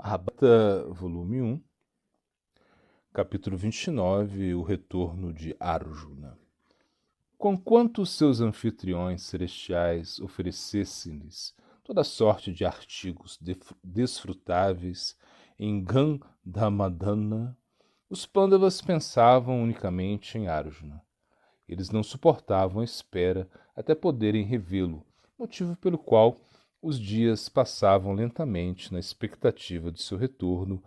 Mahabharata, volume 1, capítulo 29, o retorno de Arjuna. Conquanto seus anfitriões celestiais oferecessem-lhes toda sorte de artigos desfrutáveis em Gandhamadana, os Pandavas pensavam unicamente em Arjuna. Eles não suportavam a espera até poderem revê-lo, motivo pelo qual os dias passavam lentamente na expectativa de seu retorno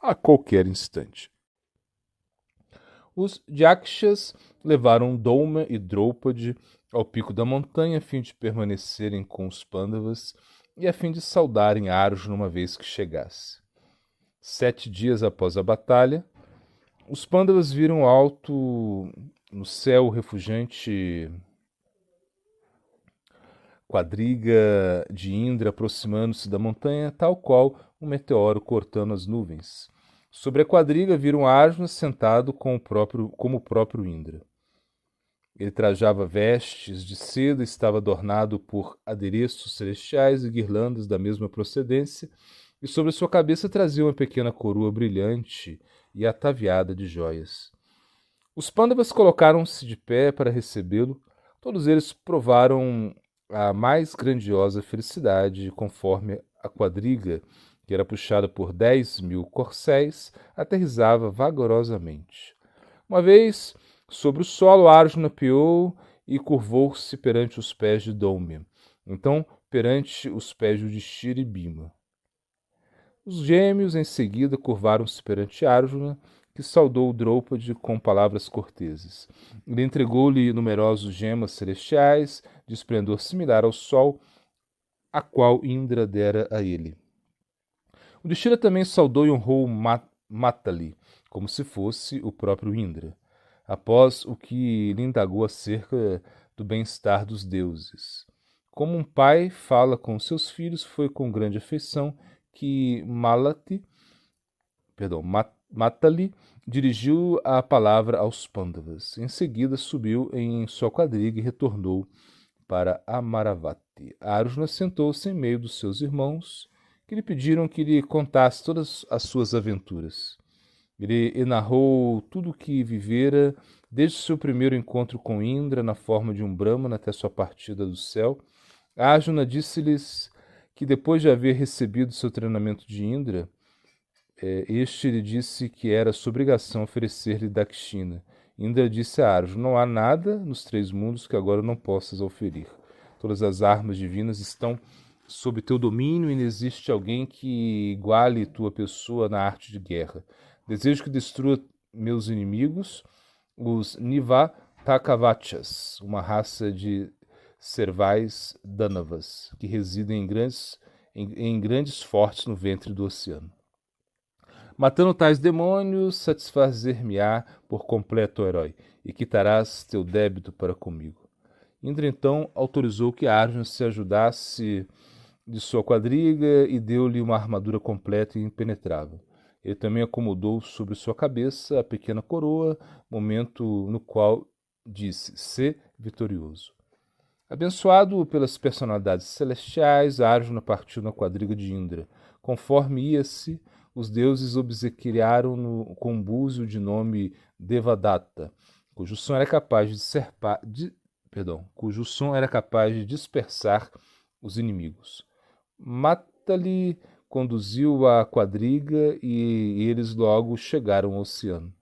a qualquer instante. Os Yakshas levaram Douma e Draupadi ao pico da montanha a fim de permanecerem com os Pandavas e a fim de saudarem Arjuna uma vez que chegasse. 7 dias após a batalha, os Pandavas viram alto no céu o refulgente quadriga de Indra aproximando-se da montanha, tal qual um meteoro cortando as nuvens. Sobre a quadriga viram Arjuna sentado como o próprio Indra. Ele trajava vestes de seda, estava adornado por adereços celestiais e guirlandas da mesma procedência, e sobre sua cabeça trazia uma pequena coroa brilhante e ataviada de joias. Os Pandavas colocaram-se de pé para recebê-lo. Todos eles provaram a mais grandiosa felicidade, conforme a quadriga, que era puxada por 10.000 corcéis, aterrissava vagarosamente. Uma vez, sobre o solo, Arjuna piou e curvou-se perante os pés de Doumya, então perante os pés de Yudhishthira e Bhima. Os gêmeos, em seguida, curvaram-se perante Arjuna, que saudou Draupadi com palavras corteses. Ele entregou-lhe numerosos gemas celestiais, de esplendor similar ao sol, a qual Indra dera a ele. O Yudhishthira também saudou e honrou Matali, como se fosse o próprio Indra, após o que lhe indagou acerca do bem-estar dos deuses. Como um pai fala com seus filhos, foi com grande afeição que Matali dirigiu a palavra aos Pandavas. Em seguida, subiu em sua quadriga e retornou para Amaravati. Arjuna sentou-se em meio dos seus irmãos, que lhe pediram que lhe contasse todas as suas aventuras. Ele narrou tudo o que vivera, desde seu primeiro encontro com Indra, na forma de um Brahmana, até sua partida do céu. Arjuna disse-lhes que, depois de haver recebido seu treinamento de Indra, este lhe disse que era sua obrigação oferecer-lhe Dakshina. Indra disse a Arjuna: não há nada nos 3 mundos que agora não possas oferir. Todas as armas divinas estão sob teu domínio e não existe alguém que iguale tua pessoa na arte de guerra. Desejo que destrua meus inimigos, os Nivatakavachas, uma raça de servais dânavas, que residem em grandes fortes no ventre do oceano. Matando tais demônios, satisfazer-me-á por completo o herói, e quitarás teu débito para comigo. Indra então autorizou que Arjuna se ajudasse de sua quadriga e deu-lhe uma armadura completa e impenetrável. Ele também acomodou sobre sua cabeça a pequena coroa, momento no qual disse: "Sê vitorioso." Abençoado pelas personalidades celestiais, Arjuna partiu na quadriga de Indra. Conforme ia-se, os deuses obsequiaram-no com um búzio de nome Devadatta, cujo som era capaz de dispersar os inimigos. Matali conduziu a quadriga e eles logo chegaram ao oceano.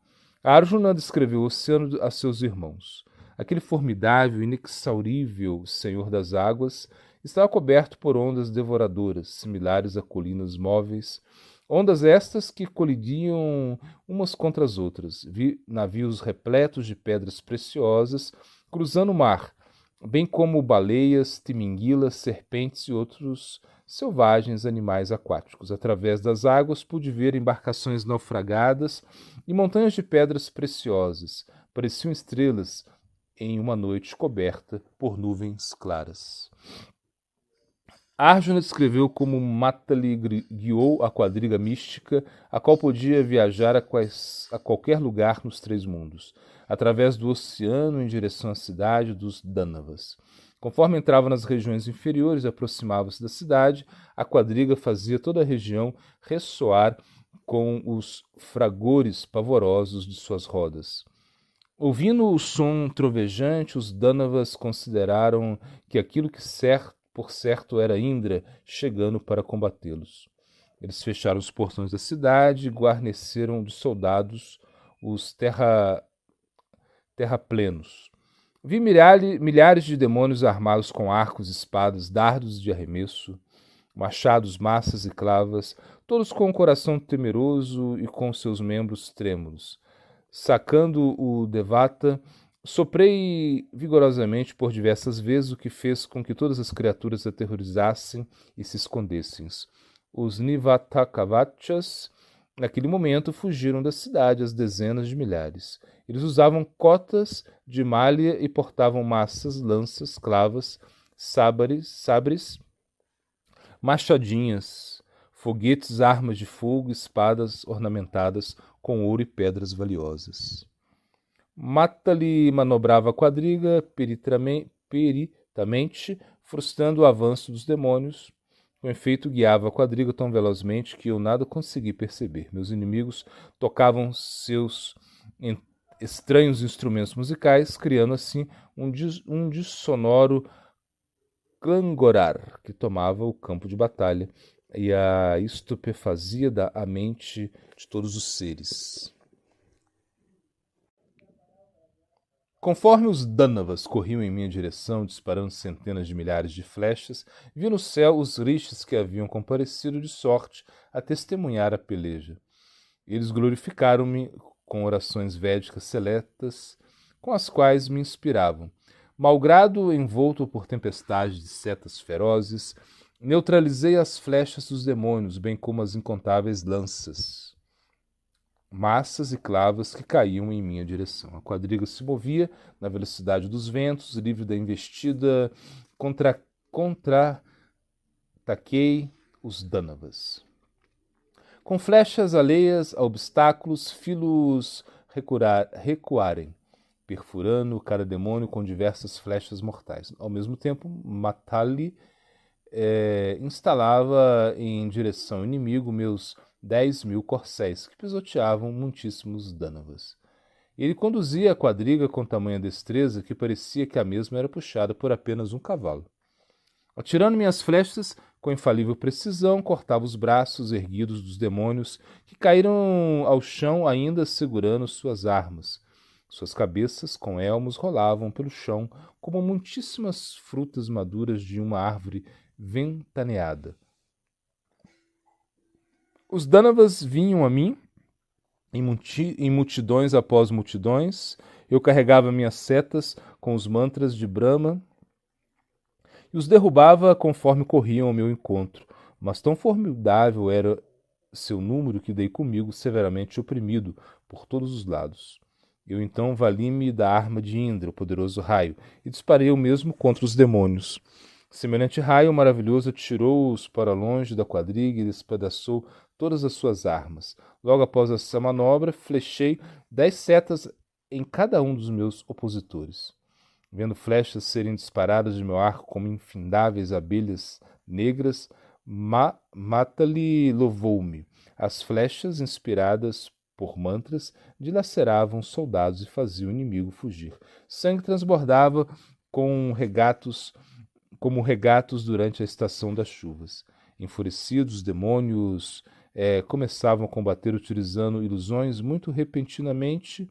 Arjuna descreveu o oceano a seus irmãos. Aquele formidável e inexaurível Senhor das Águas estava coberto por ondas devoradoras, similares a colinas móveis, ondas estas que colidiam umas contra as outras, navios repletos de pedras preciosas cruzando o mar, bem como baleias, timinguilas, serpentes e outros selvagens animais aquáticos. Através das águas pude ver embarcações naufragadas e montanhas de pedras preciosas, pareciam estrelas em uma noite coberta por nuvens claras. Arjuna descreveu como Matali guiou a quadriga mística, a qual podia viajar a qualquer lugar nos 3 mundos, através do oceano em direção à cidade dos Dânavas. Conforme entrava nas regiões inferiores e aproximava-se da cidade, a quadriga fazia toda a região ressoar com os fragores pavorosos de suas rodas. Ouvindo o som trovejante, os Dânavas consideraram que aquilo que por certo era Indra chegando para combatê-los. Eles fecharam os portões da cidade e guarneceram de soldados os terraplenos. Vi milhares de demônios armados com arcos, espadas, dardos de arremesso, machados, maças e clavas, todos com o coração temeroso e com seus membros trêmulos. Sacando o Devata, soprei vigorosamente por diversas vezes, o que fez com que todas as criaturas se aterrorizassem e se escondessem. Os Nivatakavachas, naquele momento, fugiram da cidade às dezenas de milhares. Eles usavam cotas de malha e portavam maças, lanças, clavas, sabres, machadinhas, foguetes, armas de fogo, espadas ornamentadas com ouro e pedras valiosas. Matali manobrava a quadriga peritamente, frustrando o avanço dos demônios. Com efeito, guiava a quadriga tão velozmente que eu nada consegui perceber. Meus inimigos tocavam seus estranhos instrumentos musicais, criando assim um dissonoro clangorar que tomava o campo de batalha e a estupefazia a mente de todos os seres. Conforme os Dânavas corriam em minha direção, disparando centenas de milhares de flechas, vi no céu os rishis que haviam comparecido de sorte a testemunhar a peleja. Eles glorificaram-me com orações védicas seletas, com as quais me inspiravam. Malgrado envolto por tempestades de setas ferozes, neutralizei as flechas dos demônios, bem como as incontáveis lanças, massas e clavas que caíam em minha direção. A quadriga se movia na velocidade dos ventos, livre da investida, contra-ataquei os Dânavas. Com flechas alheias a obstáculos, filo-os recuarem, perfurando cada demônio com diversas flechas mortais. Ao mesmo tempo, Matali instalava em direção ao inimigo meus 10.000 corcéis, que pisoteavam muitíssimos Dânavas. Ele conduzia a quadriga com tamanha destreza que parecia que a mesma era puxada por apenas um cavalo. Atirando minhas flechas, com infalível precisão, cortava os braços erguidos dos demônios, que caíram ao chão ainda segurando suas armas. Suas cabeças, com elmos, rolavam pelo chão como muitíssimas frutas maduras de uma árvore ventaneada. Os Dânavas vinham a mim, em multidões após multidões. Eu carregava minhas setas com os mantras de Brahma e os derrubava conforme corriam ao meu encontro. Mas tão formidável era seu número que dei comigo severamente oprimido por todos os lados. Eu então vali-me da arma de Indra, o poderoso raio, e disparei eu mesmo contra os demônios. Semelhante raio maravilhoso atirou-os para longe da quadriga e despedaçou todas as suas armas. Logo após essa manobra, flechei 10 setas em cada um dos meus opositores. Vendo flechas serem disparadas de meu arco como infindáveis abelhas negras, Matali louvou-me. As flechas, inspiradas por mantras, dilaceravam soldados e faziam o inimigo fugir. Sangue transbordava como regatos durante a estação das chuvas. Enfurecidos, os demônios começavam a combater utilizando ilusões. Muito repentinamente,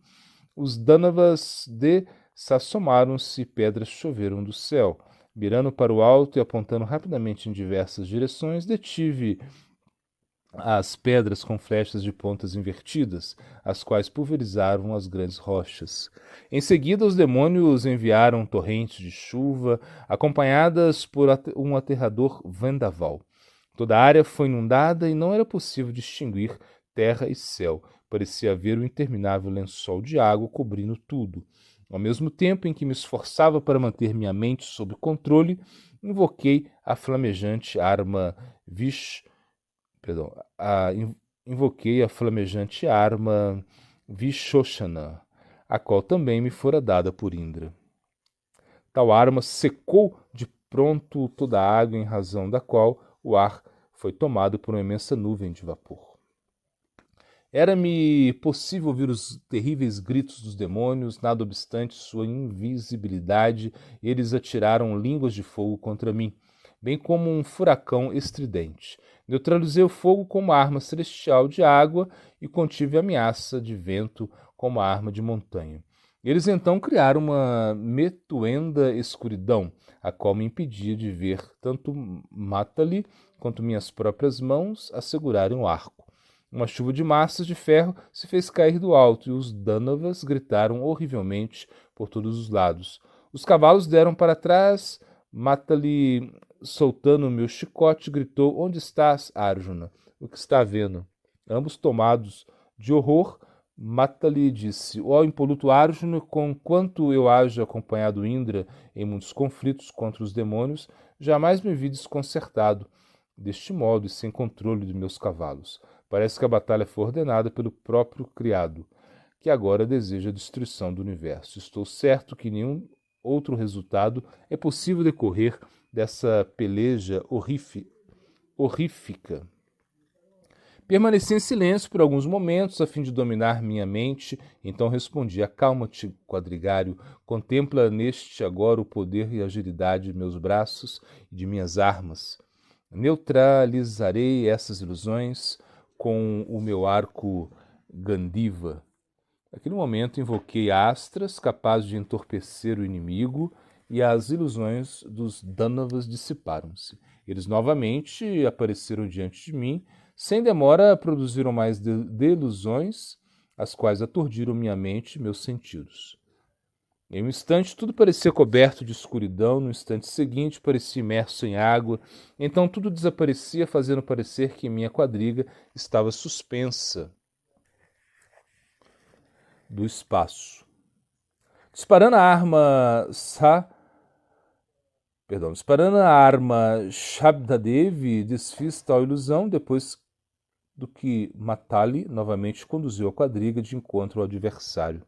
os Dânavas desassomaram-se e pedras choveram do céu. Mirando para o alto e apontando rapidamente em diversas direções, detive as pedras com flechas de pontas invertidas, as quais pulverizavam as grandes rochas. Em seguida, os demônios enviaram torrentes de chuva, acompanhadas por um aterrador vendaval. Toda a área foi inundada e não era possível distinguir terra e céu. Parecia haver um interminável lençol de água cobrindo tudo. Ao mesmo tempo em que me esforçava para manter minha mente sob controle, invoquei a flamejante arma Vishoshana, a qual também me fora dada por Indra. Tal arma secou de pronto toda a água, em razão da qual o ar foi tomado por uma imensa nuvem de vapor. Era-me possível ouvir os terríveis gritos dos demônios, nada obstante sua invisibilidade, eles atiraram línguas de fogo contra mim, bem como um furacão estridente. Neutralizei o fogo com uma arma celestial de água e contive a ameaça de vento com uma arma de montanha. Eles então criaram uma metuenda escuridão, a qual me impedia de ver tanto Matali quanto minhas próprias mãos a segurarem o arco. Uma chuva de massas de ferro se fez cair do alto e os Dánavas gritaram horrivelmente por todos os lados. Os cavalos deram para trás. Matali, soltando o meu chicote, gritou: Onde estás, Arjuna? O que está vendo? Ambos tomados de horror, Matali disse: Ó impoluto Arjuna, conquanto eu haja acompanhado Indra em muitos conflitos contra os demônios, jamais me vi desconcertado deste modo e sem controle de meus cavalos. Parece que a batalha foi ordenada pelo próprio Criado, que agora deseja a destruição do universo. Estou certo que nenhum outro resultado é possível decorrer dessa peleja horrífica. Permaneci em silêncio por alguns momentos a fim de dominar minha mente, então respondi: Acalma-te, quadrigário, contempla neste agora o poder e a agilidade de meus braços e de minhas armas. Neutralizarei essas ilusões com o meu arco Gandiva. Naquele momento invoquei astras capazes de entorpecer o inimigo e as ilusões dos Dânavas dissiparam-se. Eles novamente apareceram diante de mim. Sem demora produziram mais delusões, as quais aturdiram minha mente e meus sentidos. Em um instante tudo parecia coberto de escuridão, no instante seguinte parecia imerso em água, então tudo desaparecia, fazendo parecer que minha quadriga estava suspensa do espaço. Disparando a arma Shabdadevi, desfiz tal ilusão depois do que Matali novamente conduziu a quadriga de encontro ao adversário.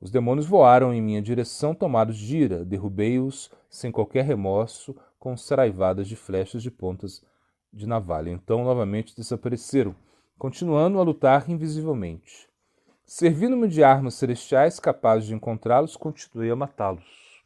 Os demônios voaram em minha direção, tomados de ira. Derrubei-os sem qualquer remorso, com saraivadas de flechas de pontas de navalha. Então, novamente desapareceram, continuando a lutar invisivelmente. Servindo-me de armas celestiais capazes de encontrá-los, continuei a matá-los.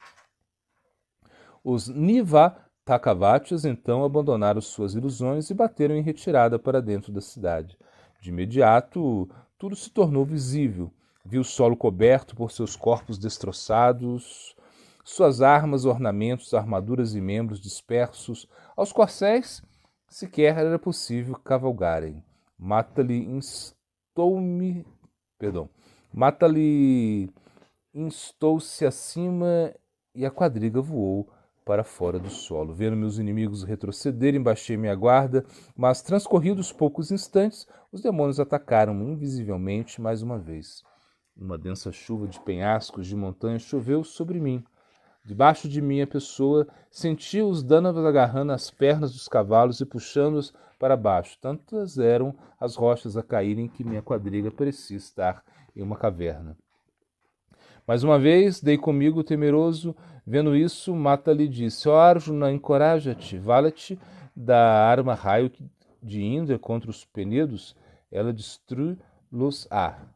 Os Nivatakavatyas então abandonaram suas ilusões e bateram em retirada para dentro da cidade. De imediato, tudo se tornou visível. Vi o solo coberto por seus corpos destroçados, suas armas, ornamentos, armaduras e membros dispersos. Aos corcéis sequer era possível cavalgarem. Matali instou-se acima e a quadriga voou para fora do solo. Vendo meus inimigos retrocederem, baixei minha guarda, mas transcorridos poucos instantes, os demônios atacaram-me invisivelmente mais uma vez. Uma densa chuva de penhascos de montanhas choveu sobre mim. Debaixo de minha pessoa, senti os Dânavas agarrando as pernas dos cavalos e puxando-os para baixo. Tantas eram as rochas a caírem que minha quadriga parecia estar em uma caverna. Mais uma vez, dei comigo temeroso. Vendo isso, Matali disse: Ó Arjuna, encoraja-te, vala-te da arma raio de Indra contra os Penedos, ela destrui-los-á.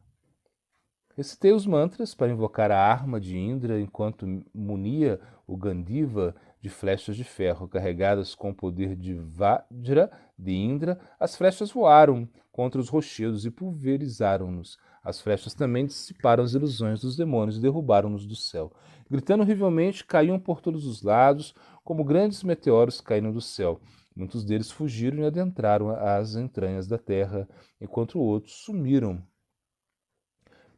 Recitei os mantras para invocar a arma de Indra enquanto munia o Gandiva de flechas de ferro. Carregadas com o poder de Vajra de Indra, as flechas voaram contra os rochedos e pulverizaram-nos. As flechas também dissiparam as ilusões dos demônios e derrubaram-nos do céu. Gritando horrivelmente, caíam por todos os lados, como grandes meteoros caíram do céu. Muitos deles fugiram e adentraram as entranhas da terra, enquanto outros sumiram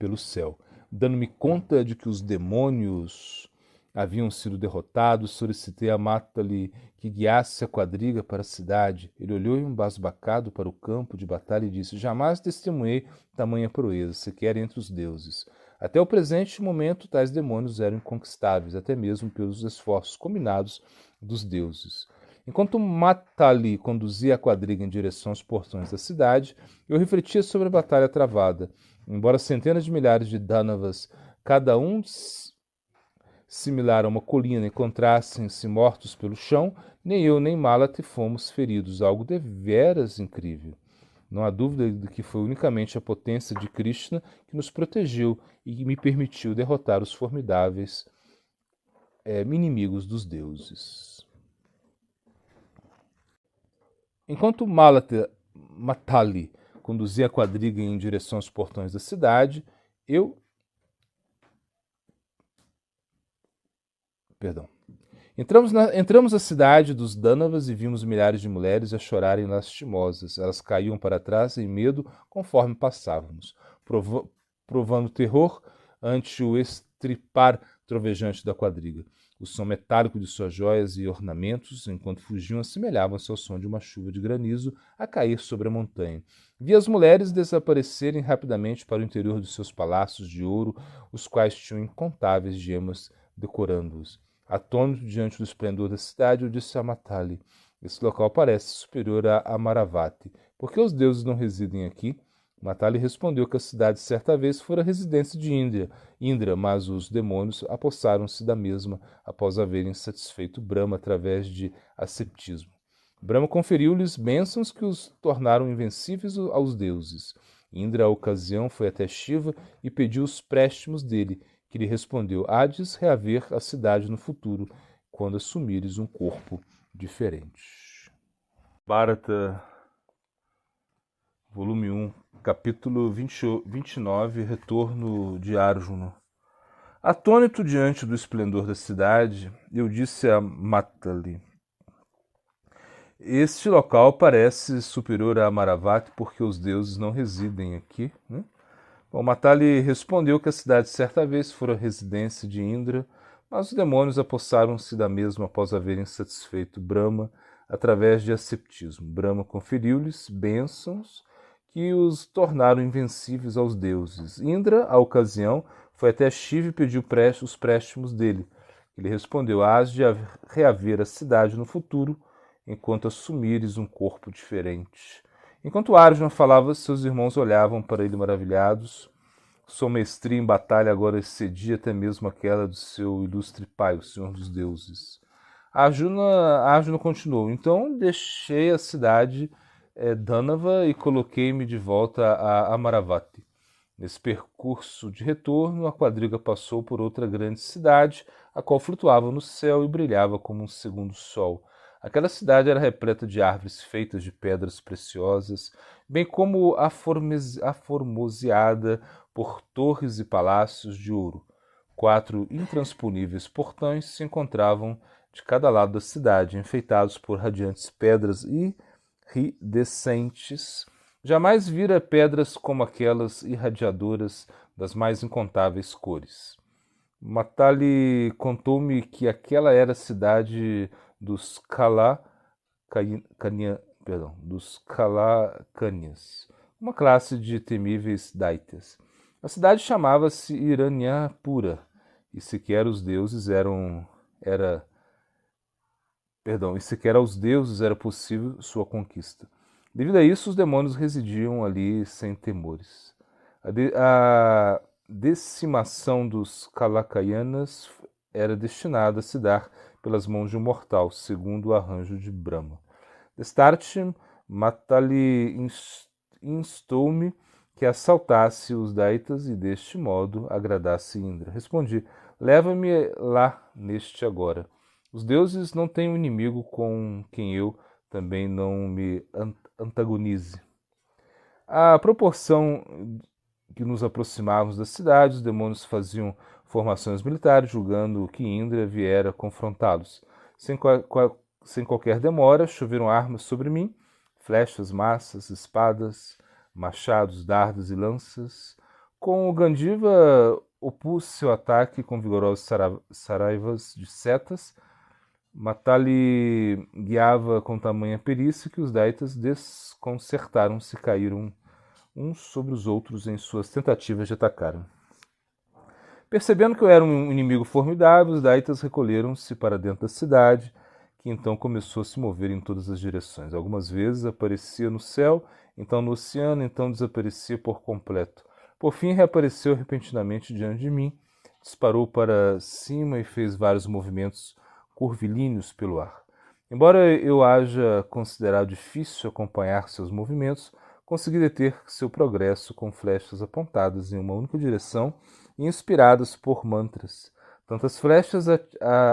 pelo céu. Dando-me conta de que os demônios haviam sido derrotados, solicitei a Matali que guiasse a quadriga para a cidade. Ele olhou embasbacado para o campo de batalha e disse: Jamais testemunhei tamanha proeza, sequer entre os deuses. Até o presente momento, tais demônios eram inconquistáveis, até mesmo pelos esforços combinados dos deuses. Enquanto Matali conduzia a quadriga em direção aos portões da cidade, eu refletia sobre a batalha travada. Embora centenas de milhares de Dânavas, cada um similar a uma colina, encontrassem-se mortos pelo chão, nem eu nem Malate fomos feridos, algo deveras incrível. Não há dúvida de que foi unicamente a potência de Krishna que nos protegeu e que me permitiu derrotar os formidáveis inimigos dos deuses. Enquanto Matali conduzia a quadriga em direção aos portões da cidade, Entramos na cidade dos Dânavas e vimos milhares de mulheres a chorarem lastimosas. Elas caíam para trás em medo conforme passávamos, provando terror ante o estripar trovejante da quadriga. O som metálico de suas joias e ornamentos, enquanto fugiam, assemelhavam-se ao som de uma chuva de granizo a cair sobre a montanha. Vi as mulheres desaparecerem rapidamente para o interior dos seus palácios de ouro, os quais tinham incontáveis gemas decorando-os. Atônito diante do esplendor da cidade, eu disse a Matali: esse local parece superior a Amaravati. Por que os deuses não residem aqui? Matali respondeu que a cidade certa vez fora residência de Indra, mas os demônios apossaram-se da mesma após haverem satisfeito Brahma através de ascetismo. Brahma conferiu-lhes bênçãos que os tornaram invencíveis aos deuses. Indra, à ocasião, foi até Shiva e pediu os préstimos dele, que lhe respondeu: Hades reaver a cidade no futuro, quando assumires um corpo diferente. Bharata, volume 1, capítulo 29, Retorno de Arjuna. Atônito diante do esplendor da cidade, eu disse a Matali: este local parece superior a Amaravati porque os deuses não residem aqui, né? Bom, Matali respondeu que a cidade certa vez fora residência de Indra, mas os demônios apossaram-se da mesma após haverem satisfeito Brahma através de ascetismo. Brahma conferiu-lhes bênçãos que os tornaram invencíveis aos deuses. Indra, à ocasião, foi até Shiva e pediu os préstimos dele. Ele respondeu: hás de reaver a cidade no futuro, enquanto assumires um corpo diferente. Enquanto Arjuna falava, seus irmãos olhavam para ele maravilhados. Sua maestria em batalha agora excedia até mesmo aquela do seu ilustre pai, o Senhor dos Deuses. Arjuna continuou: então deixei a cidade Dânava e coloquei-me de volta a Amaravati. Nesse percurso de retorno, a quadriga passou por outra grande cidade, a qual flutuava no céu e brilhava como um segundo sol. Aquela cidade era repleta de árvores feitas de pedras preciosas, bem como aformoseada por torres e palácios de ouro. 4 intransponíveis portões se encontravam de cada lado da cidade, enfeitados por radiantes pedras iridescentes. Jamais vira pedras como aquelas irradiadoras das mais incontáveis cores. Matali contou-me que aquela era a cidade dos Kalakanyas, uma classe de temíveis daitas. A cidade chamava-se Iranyapura, e sequer aos deuses era possível sua conquista. Devido a isso, os demônios residiam ali sem temores. A decimação dos Kalakayanas era destinada a se dar pelas mãos de um mortal, segundo o arranjo de Brahma. Destarte, Matali instou-me que assaltasse os Daitas e, deste modo, agradasse Indra. Respondi: leva-me lá neste agora. Os deuses não têm um inimigo com quem eu também não me antagonize. À proporção que nos aproximávamos da cidade, os demônios faziam formações militares, julgando que Indra viera confrontá-los. Sem qualquer demora, choveram armas sobre mim, flechas, maças, espadas, machados, dardos e lanças. Com o Gandiva, opus seu ataque com vigorosos saraivas de setas. Matali guiava com tamanha perícia que os Daitas desconcertaram-se e caíram uns sobre os outros em suas tentativas de atacar. Percebendo que eu era um inimigo formidável, os Daitas recolheram-se para dentro da cidade, que então começou a se mover em todas as direções. Algumas vezes aparecia no céu, então no oceano, então desaparecia por completo. Por fim, reapareceu repentinamente diante de mim. disparou para cima e fez vários movimentos curvilíneos pelo ar. Embora eu haja considerado difícil acompanhar seus movimentos, consegui deter seu progresso com flechas apontadas em uma única direção e inspiradas por mantras. Tantas flechas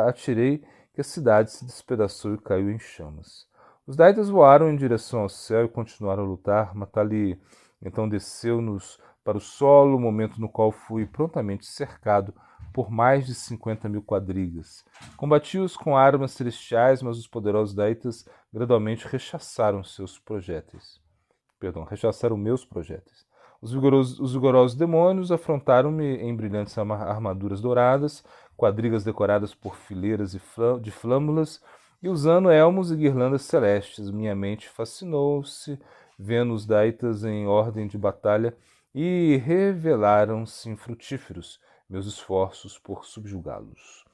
atirei que a cidade se despedaçou e caiu em chamas. Os Daitas voaram em direção ao céu e continuaram a lutar. Matali então desceu-nos para o solo, momento no qual fui prontamente cercado por mais de 50.000 quadrigas. Combati-os com armas celestiais, mas os poderosos Daitas gradualmente rechaçaram meus projéteis. Os vigorosos demônios afrontaram-me em brilhantes armaduras douradas, quadrigas decoradas por fileiras de flâmulas, e usando elmos e guirlandas celestes. Minha mente fascinou-se, vendo os Daitas em ordem de batalha, e revelaram-se infrutíferos meus esforços por subjugá-los.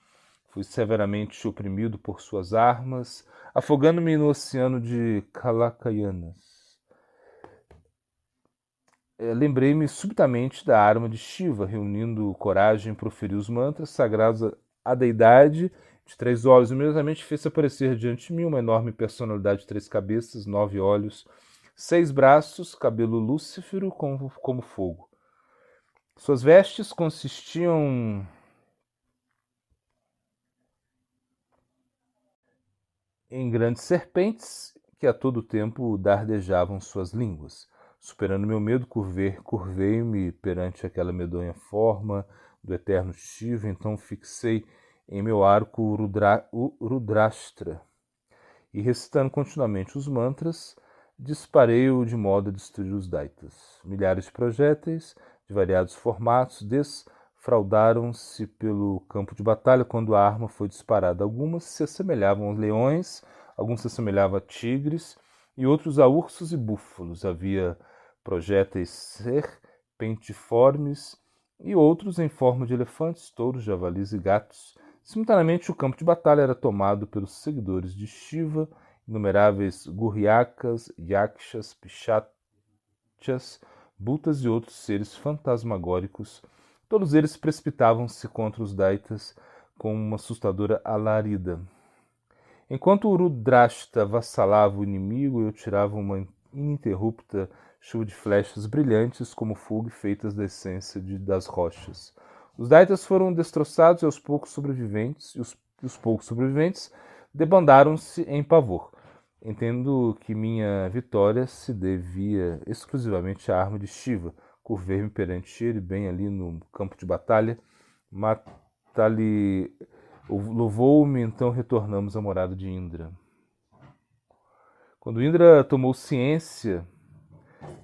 Fui severamente oprimido por suas armas, afogando-me no oceano de Kalakayanas. Lembrei-me subitamente da arma de Shiva, reunindo coragem, proferi os mantras sagrados à deidade de 3 olhos. Imediatamente fez aparecer diante de mim uma enorme personalidade de 3 cabeças, 9 olhos, 6 braços, cabelo lúcifero como fogo. Suas vestes consistiam em grandes serpentes que a todo tempo dardejavam suas línguas. Superando meu medo, curvei-me perante aquela medonha forma do eterno Shiva, então fixei em meu arco o Rudrashtra e, recitando continuamente os mantras, disparei-o de modo a destruir os Daitas. Milhares de projéteis, de variados formatos, desfraldaram-se pelo campo de batalha quando a arma foi disparada. Algumas se assemelhavam a leões, alguns se assemelhavam a tigres e outros a ursos e búfalos. Havia projéteis serpentiformes e outros em forma de elefantes, touros, javalis e gatos. Simultaneamente, o campo de batalha era tomado pelos seguidores de Shiva, inumeráveis gurriakas, yakshas, pishachas, bhutas e outros seres fantasmagóricos. Todos eles precipitavam-se contra os Daitas com uma assustadora alarida. Enquanto o Rudrashta vassalava o inimigo, eu tirava uma ininterrupta chuva de flechas brilhantes como fogo feitas da essência das rochas. Os Daitas foram destroçados e os poucos sobreviventes debandaram-se em pavor. Entendo que minha vitória se devia exclusivamente à arma de Shiva. Curvei-me perante ele, bem ali no campo de batalha. Matali louvou-me, então retornamos à morada de Indra. Quando Indra tomou ciência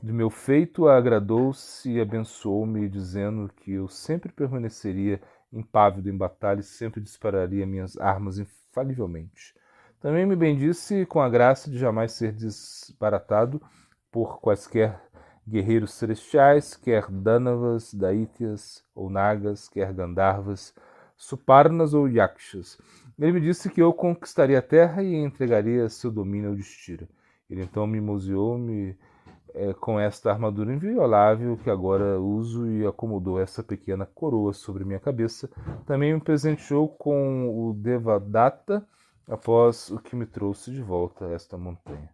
de meu feito, agradou-se e abençoou-me, dizendo que eu sempre permaneceria impávido em batalha e sempre dispararia minhas armas infalivelmente. Também me bendisse com a graça de jamais ser desbaratado por quaisquer guerreiros celestiais, quer Danavas, Daityas ou Nagas, quer Gandharvas, Suparnas ou Yakshas. Ele me disse que eu conquistaria a terra e entregaria seu domínio ao Yudhishthira. Ele então me museou-me com esta armadura inviolável que agora uso e acomodou essa pequena coroa sobre minha cabeça. Também me presenteou com o Devadatta após o que me trouxe de volta a esta montanha.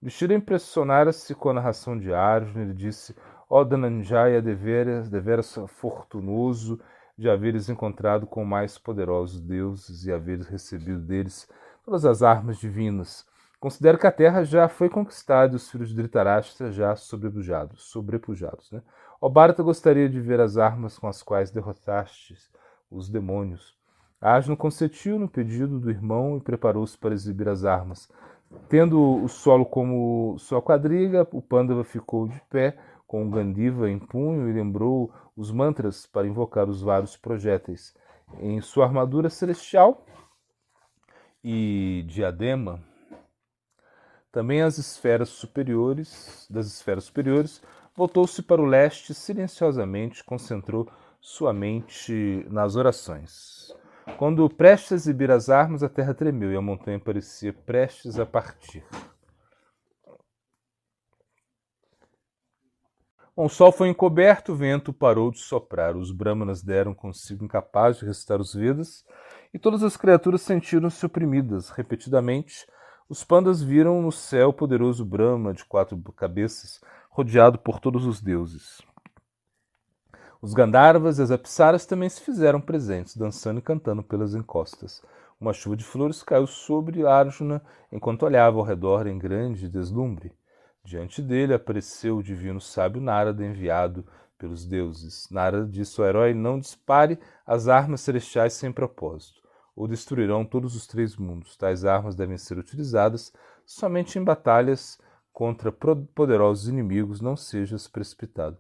O Yudhishthira impressionara-se com a narração de Arjuna. Ele disse: ó Dhananjaya, deveras fortunoso de haveres encontrado com mais poderosos deuses e haveres recebido deles todas as armas divinas. Considero que a terra já foi conquistada e os filhos de Dhritarashtra já sobrepujados. Né? Ó Bharata, gostaria de ver as armas com as quais derrotaste os demônios. Arjuna consentiu no pedido do irmão e preparou-se para exibir as armas. Tendo o solo como sua quadriga, o Pandava ficou de pé, com o Gandiva em punho, e lembrou os mantras para invocar os vários projéteis. Em sua armadura celestial e diadema, também das esferas superiores, voltou-se para o leste silenciosamente, concentrou sua mente nas orações. Quando prestes a exibir as armas, a terra tremeu e a montanha parecia prestes a partir. Bom, o sol foi encoberto, o vento parou de soprar, os Brahmanas deram consigo incapazes de recitar os Vedas, e todas as criaturas sentiram-se oprimidas. Repetidamente, os pandas viram no céu o poderoso Brahma de 4 cabeças, rodeado por todos os deuses. Os Gandharvas e as Apsaras também se fizeram presentes, dançando e cantando pelas encostas. Uma chuva de flores caiu sobre Arjuna enquanto olhava ao redor em grande deslumbre. Diante dele apareceu o divino sábio Narada, enviado pelos deuses. Narada disse ao herói: não dispare as armas celestiais sem propósito, ou destruirão todos os 3 mundos. Tais armas devem ser utilizadas somente em batalhas contra poderosos inimigos, não sejas precipitado.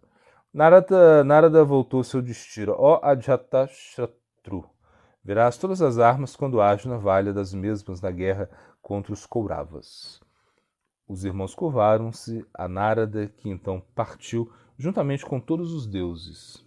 Narada voltou ao seu destino. Ó Ajatashatru, verás todas as armas quando Arjuna valha das mesmas na guerra contra os Kauravas. Os irmãos curvaram-se a Narada, que então partiu juntamente com todos os deuses.